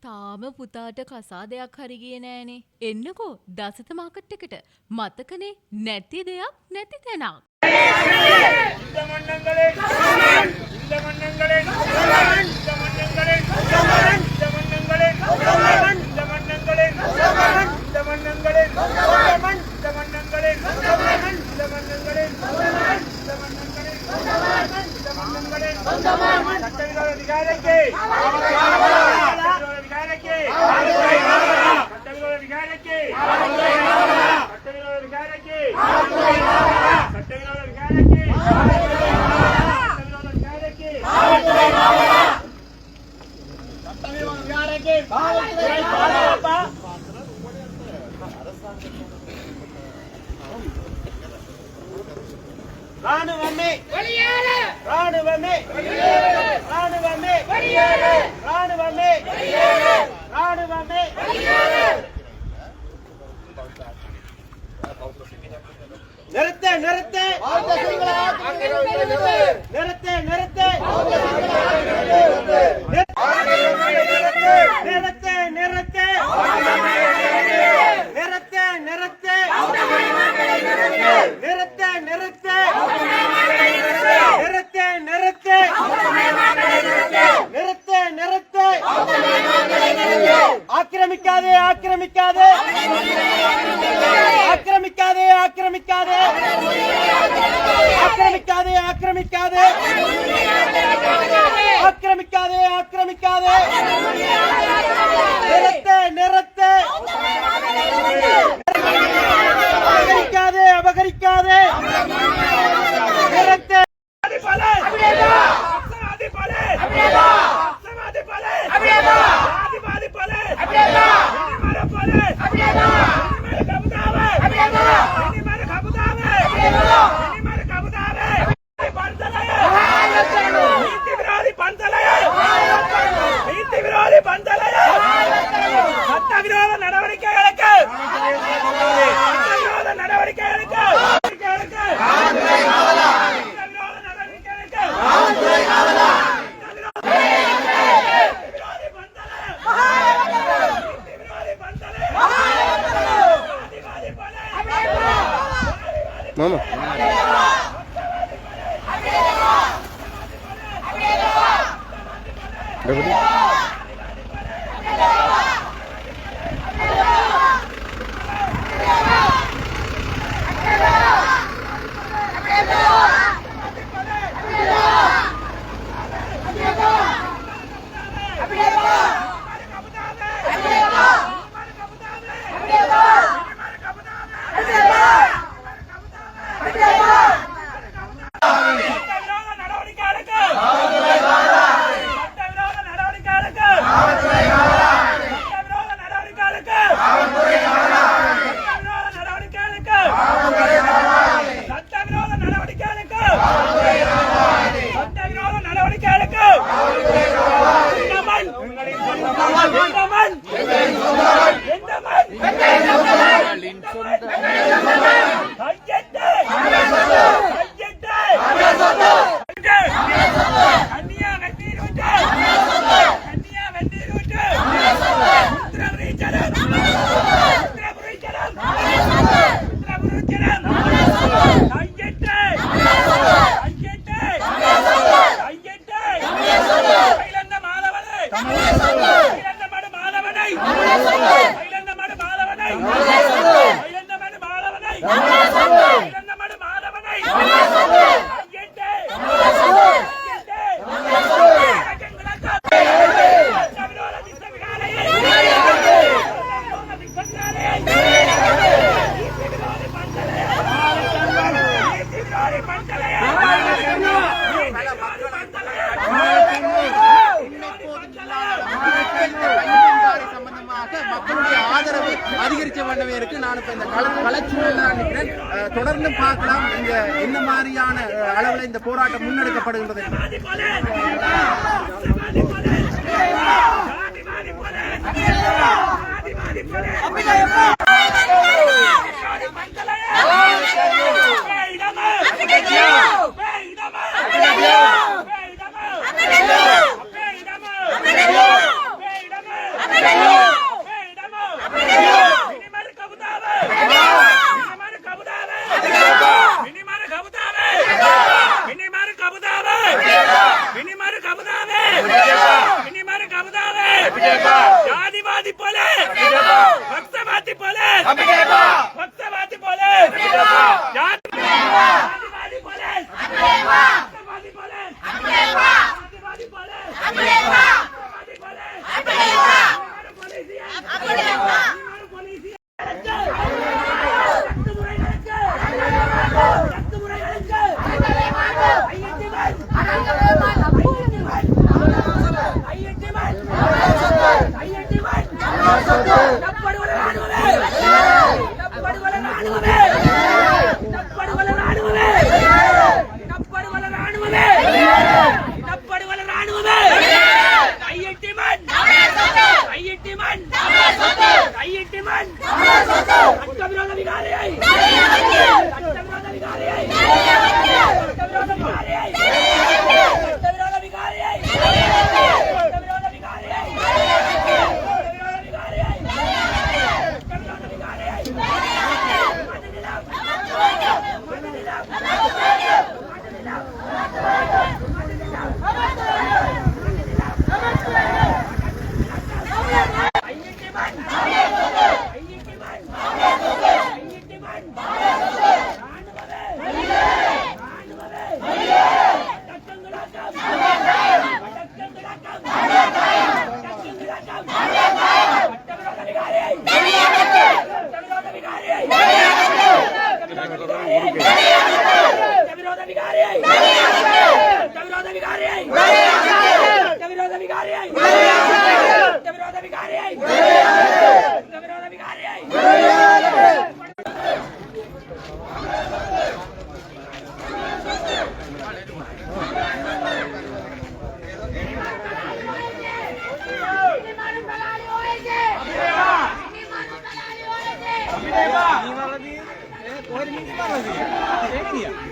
තාම පුතාට කසාදයක් හරි ගියේ නෑනේ. එන්නකෝ දසත මාකට් එකට. මතකනේ නැති දෙයක් නැති තැනක්. Mama. அதிகரிச்ச வண்ணமே இருக்கு. நான் இப்ப இந்த கலச்சூழல் நினைக்கிறேன் தொடர்ந்து பார்க்கலாம் இங்க என்ன மாதிரியான அளவில் இந்த போராட்டம் முன்னெடுக்கப்படுகின்றது. ජාතිවාදී පොලිස් පක්ෂපාතී පොලිස් පක්ෂපාතී පොලිස් ජාතිවාදී පොලිස් පක්ෂපාතී පොලිස් ජාතිවාදී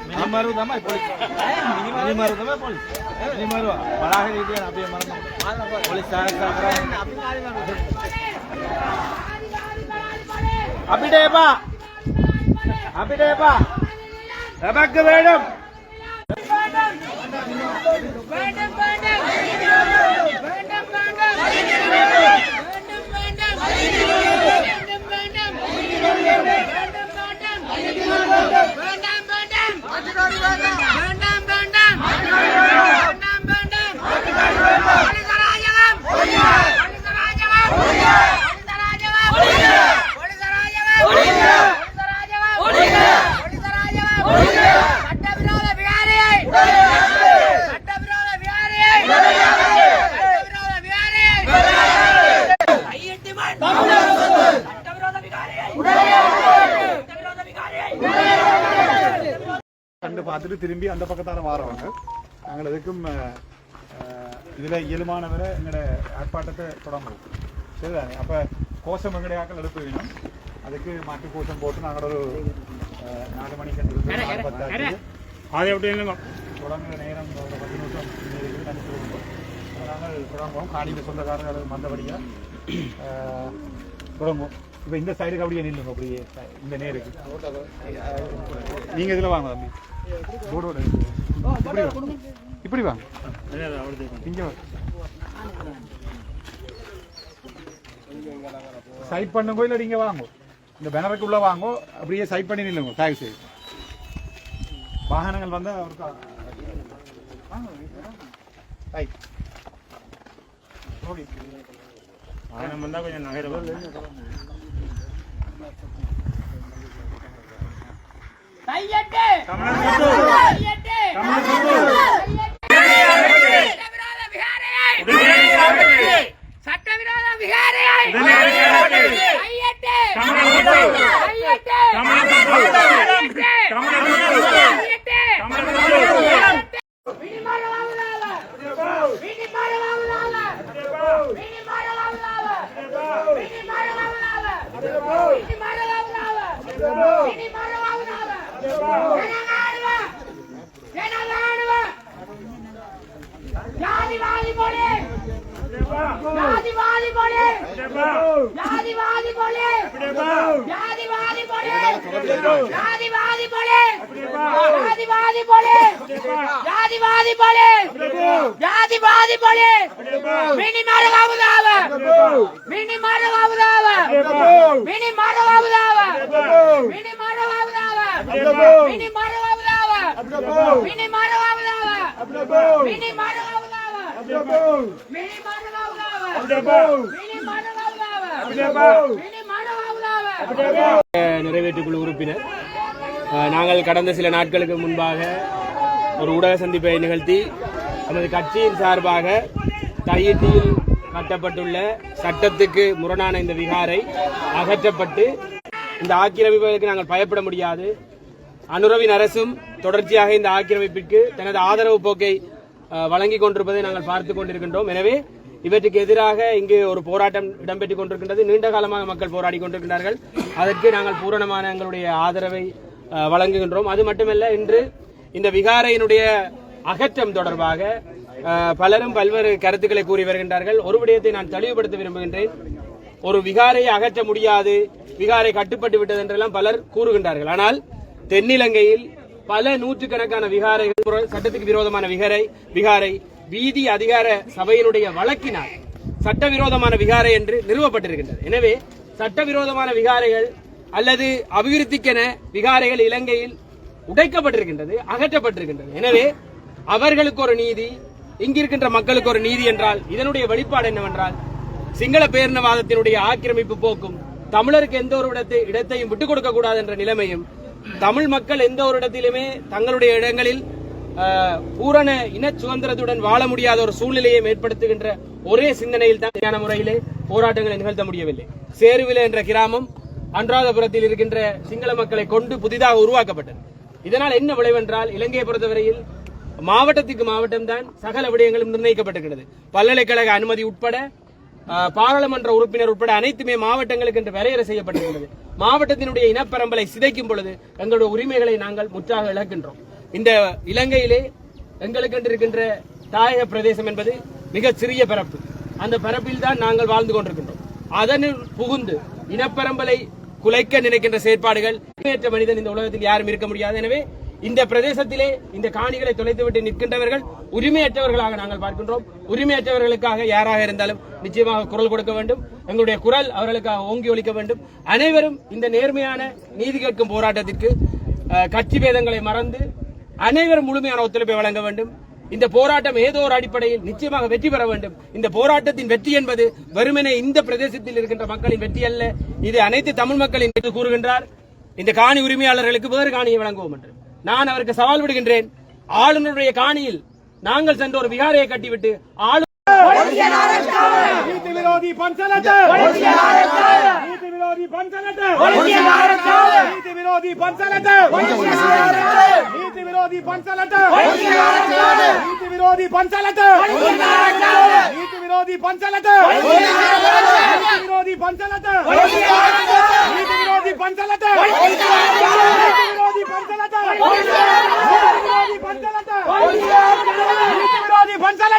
Minimaru damai polis. Minimaru damai polis. Minimaru. Balahe itu yang api mana? Polis saya. Api deh pak. Api deh pak. Sabak ke madam. பார்த்துட்டு திரும்பி அந்த பக்கத்தால வாரவங்க நாங்கள் எதுக்கும் இதில் இயலுமானவரை எங்களோட ஆர்ப்பாட்டத்தை தொடங்குவோம் சரிதானே அப்போ கோஷம் எங்களுடைய ஆக்கள் எடுப்பு வேணும் அதுக்கு மாட்டு கோஷம் போட்டு நாங்கள் ஒரு 4 மணிக்கு தொடங்குற நேரம் 10 நிமிஷம் நாங்கள் தொடங்குவோம் காணியில் சொந்தக்காரர்கள் மந்தபடியாக தொடங்குவோம் இப்போ இந்த சைடுக்கு அப்படியே நில்லுங்க அப்படியே இந்த நேருக்கு நீங்கள் இதில் வாங்க தம்பி போர்டோட இப்படி வாங்க இங்கே வாங்க சைட் பண்ணுங்க இல்லை நீங்கள் வாங்க இந்த பேனருக்கு உள்ள வாங்க அப்படியே சைட் பண்ணி நில்லுங்க தயவு செய்து வாகனங்கள் வந்து அவருக்கு ரைட் ஓகே வாகனம் வந்தால் கொஞ்சம் நகரம் கையெட்டு சட்டவிரோத விகாரையை Yadi ஜாதிவாதி போலே ஜாதிவாதி போலே ஜாதிவாதி போலே ஜாதிவாதி போலே மினி மரகாவுதாவ மினி மரகாவுதாவ மினி மரகாவுதாவ மினி மரகாவுதாவ மினி மரகாவுதாவ மினி மரகாவுதாவ மினி மரகாவுதாவ மினி மரகாவுதாவ நிறைவேற்றுக்குழு உறுப்பினர். நாங்கள் கடந்த சில நாட்களுக்கு முன்பாக ஒரு ஊடக சந்திப்பை நிகழ்த்தி நமது கட்சியின் சார்பாக தையிட்டியில் கட்டப்பட்டுள்ள சட்டத்துக்கு முரணான இந்த விகாரை அகற்றப்பட்டு இந்த ஆக்கிரமிப்புகளுக்கு நாங்கள் பயப்பட முடியாது. அனுரவின் அரசும் தொடர்ச்சியாக இந்த ஆக்கிரமிப்பிற்கு தனது ஆதரவு போக்கை வழங்கிக் கொண்டிருப்பதை நாங்கள் பார்த்துக் கொண்டிருக்கின்றோம். எனவே இவற்றுக்கு எதிராக இங்கு ஒரு போராட்டம் இடம்பெற்றுக் கொண்டிருக்கின்றது. நீண்ட காலமாக மக்கள் போராடி கொண்டிருக்கின்றார்கள். அதற்கு நாங்கள் பூரணமான எங்களுடைய ஆதரவை வழங்குகின்றோம். அது மட்டுமல்ல, இன்று இந்த விகாரையினுடைய அகற்றம் தொடர்பாக பலரும் பல்வேறு கருத்துக்களை கூறி வருகின்றார்கள். ஒரு விடயத்தை நான் தெளிவுபடுத்த விரும்புகின்றேன். ஒரு விகாரையை அகற்ற முடியாது, விகாரை கட்டுப்பட்டு விட்டது என்றெல்லாம் பலர் கூறுகின்றார்கள். ஆனால் தென்னிலங்கையில் பல நூற்றுக்கணக்கான விகாரைகள் சட்டத்துக்கு விரோதமான விகாரை வீதி அதிகார சபையினுடைய வழக்கினால் சட்டவிரோதமான விகாரை என்று நிறுவப்பட்டிருக்கின்றது. எனவே சட்டவிரோதமான விகாரைகள் அல்லது அபிவிருத்திக்கென விகாரைகள் இலங்கையில் உடைக்கப்பட்டிருக்கின்றது, அகற்றப்பட்டிருக்கின்றது. எனவே அவர்களுக்கு ஒரு நீதி, இங்கிருக்கின்ற மக்களுக்கு ஒரு நீதி என்றால் இதனுடைய வெளிப்பாடு என்னவென்றால் சிங்கள பேரினவாதத்தினுடைய ஆக்கிரமிப்பு போக்கும், தமிழருக்கு எந்த ஒரு இடத்தையும் விட்டுக் கொடுக்க கூடாது என்ற நிலைமையும், தமிழ் மக்கள் எந்த ஒரு இடத்திலுமே தங்களுடைய இடங்களில் பூரண இன சுதந்திரத்துடன் வாழ முடியாத ஒரு சூழ்நிலையை ஏற்படுத்துகின்ற ஒரே சிந்தனையில் தான் சரியான முறையிலே போராட்டங்களை நிகழ்த்த முடியவில்லை. சேருவில என்ற கிராமம் அனுராதபுரத்தில் இருக்கின்ற சிங்கள மக்களை கொண்டு புதிதாக உருவாக்கப்பட்டது. இதனால் என்ன விளைவென்றால் இலங்கையை பொறுத்தவரையில் மாவட்டத்துக்கு மாவட்டம் தான் சகல விடயங்களும் நிர்ணயிக்கப்பட்டிருக்கிறது. பல்கலைக்கழக அனுமதி உட்பட பாராளுமன்ற உறுப்பினர் உட்பட அனைத்துமே மாவட்டங்களுக்கு என்று வரையறை செய்யப்பட்டிருக்கிறது. மாவட்டத்தினுடைய இனப்பரம்பலை சிதைக்கும் பொழுது எங்களுடைய உரிமைகளை நாங்கள் முற்றாக இழக்கின்றோம். இந்த இலங்கையிலே எங்களுக்கு இருக்கின்ற தாயக பிரதேசம் என்பது மிக சிறிய பரப்பு. அந்த பரப்பில் தான் நாங்கள் வாழ்ந்து கொண்டிருக்கின்றோம். அதனில் புகுந்து இனப்பரம்பலை குலைக்க நினைக்கின்ற செயற்பாடுகள் உரிமையற்ற மனிதன் இந்த உலகத்தில் யாரும் இருக்க முடியாது. எனவே இந்த பிரதேசத்திலே இந்த காணிகளை தொலைத்துவிட்டு நிற்கின்றவர்கள் உரிமையற்றவர்களாக நாங்கள் பார்க்கின்றோம். உரிமையற்றவர்களுக்காக யாராக இருந்தாலும் நிச்சயமாக குரல் கொடுக்க வேண்டும். எங்களுடைய குரல் அவர்களுக்காக ஓங்கி ஒலிக்க வேண்டும். அனைவரும் இந்த நேர்மையான நீதி கேட்கும் போராட்டத்திற்கு கட்சி பேதங்களை மறந்து அனைவரும் முழுமையான ஒத்துழைப்பை வழங்க வேண்டும். இந்த போராட்டம் ஏதோ ஒரு அடிப்படையில் நிச்சயமாக வெற்றி பெற வேண்டும். இந்த போராட்டத்தின் வெற்றி என்பது வெறுமனே இந்த பிரதேசத்தில் இருக்கின்ற மக்களின் வெற்றி அல்ல, இது அனைத்து தமிழ் மக்களின் என்று கூறுகின்றார். இந்த காணி உரிமையாளர்களுக்கு வேறு காணியை வழங்குவோம் என்று நான் அவருக்கு சவால் விடுகின்றேன். ஆளுநருடைய காணியில் நாங்கள் சென்ற ஒரு விகாரையை கட்டிவிட்டு நீதி விரோதி பஞ்சலட்ட நீதி விரோதி பஞ்சலட்ட நீதி விரோதி பஞ்சலட்ட நீதி விரோதி பஞ்சலட்ட நீதி விரோதி பஞ்சலட்ட நீதி விரோதி பஞ்சலட்ட நீதி விரோதி பஞ்சலட்ட நீதி விரோதி பஞ்சலட்ட நீதி விரோதி பஞ்சலட்ட நீதி விரோதி பஞ்சலட்ட நீதி விரோதி பஞ்சலட்ட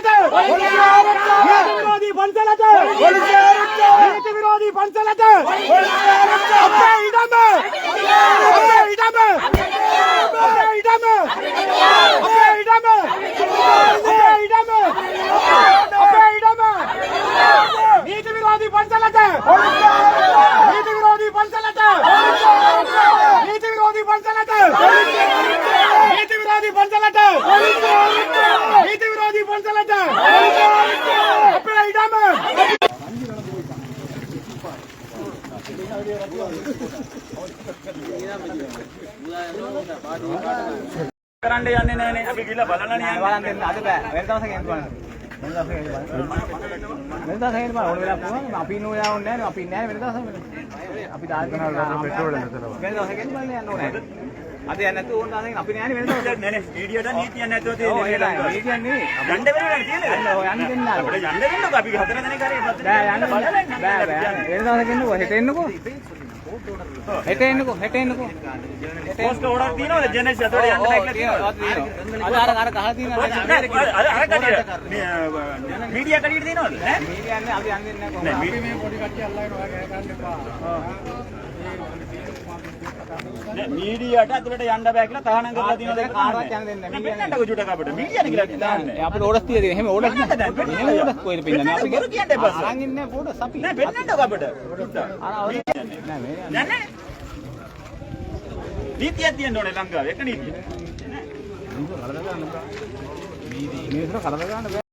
विरोधी पंचलट नीति विरोधी पंचलट अपने इडम अपने इडम अपने इडम अपने इडम अपने इडम अपने इडम नीति विरोधी पंचलट नीति विरोधी पंचलट नीति विरोधी पंचलट नीति विरोधी पंचलट नीति विरोधी पंचलट अपने इडम කරන්න යන්නේ නැහනේ අපි ගිහලා බලන්න යන්නේ බලන්න දෙන්න අද බෑ වෙන දවසක එන්න බලන්න වෙන දවසක එන්න බලන්න ඕන වෙලා පුළුවන් අපි ඉන්න ඕන නැහැ අපි ඉන්නේ නැහැ වෙන දවසක අපි දාන්න පෙට්‍රෝල් එන්න වෙන දවසක එන්න බලන්න යන්න ඕනේ අද යන්නේ නැතුව ඕන දවසක අපි නෑනේ වෙන දවසක නෑ නේ වීඩියෝට නීතියක් නැතුව තියෙන්නේ නීතියක් නෙවෙයි යන්න වෙනවා තියෙන්නේ යන්න දෙන්න අපිට යන්න දෙන්නකෝ අපි හතර දෙනෙක් හරි බෑ යන්න බලන්න බෑ වෙන දවසක එන්නකෝ හෙට එන්නකෝ හෙට එන්නකෝ පෝස්ට් ඕඩර් තියෙනවද ජෙනස් අතට යන්න බැරිලා තියෙනවද අර කහලා තියෙනවා අර කඩියට මීඩියා කඩියට තියෙනවද නෑ මීඩියා යන්නේ අපි යන්නේ නැහැ කොහොමද අපි මේ පොඩි කට්ටිය අල්ලගෙන ඔයා ගෑ ගන්න එපා මීඩියාට ඇතුළට යන්න බෑ කියලා තහනම් කරලා තියෙනවා දෙක කාටවත් යන්න දෙන්නේ නැහැ. මෙන්නට ගොජුටක අපිට මීඩියානේ කියලා දාන්නේ. අපිට ඕඩර්ස් තියෙන්නේ. එහෙම ඕඩර්ස් නැහැ. එහෙම ඕඩර්ස් කොහෙද පින්නන්නේ? අපි බොරු කියන්නේ බස්. අරන් ඉන්නේ ඕඩර්ස් අපි. නෑ වෙන්නට අපිට. නෑ මේ නෑ. නීතියක් තියෙන්න ඕනේ ලංකාවේ. එක නීතියක්. මිනිස්සු කලද ගන්න බෑ.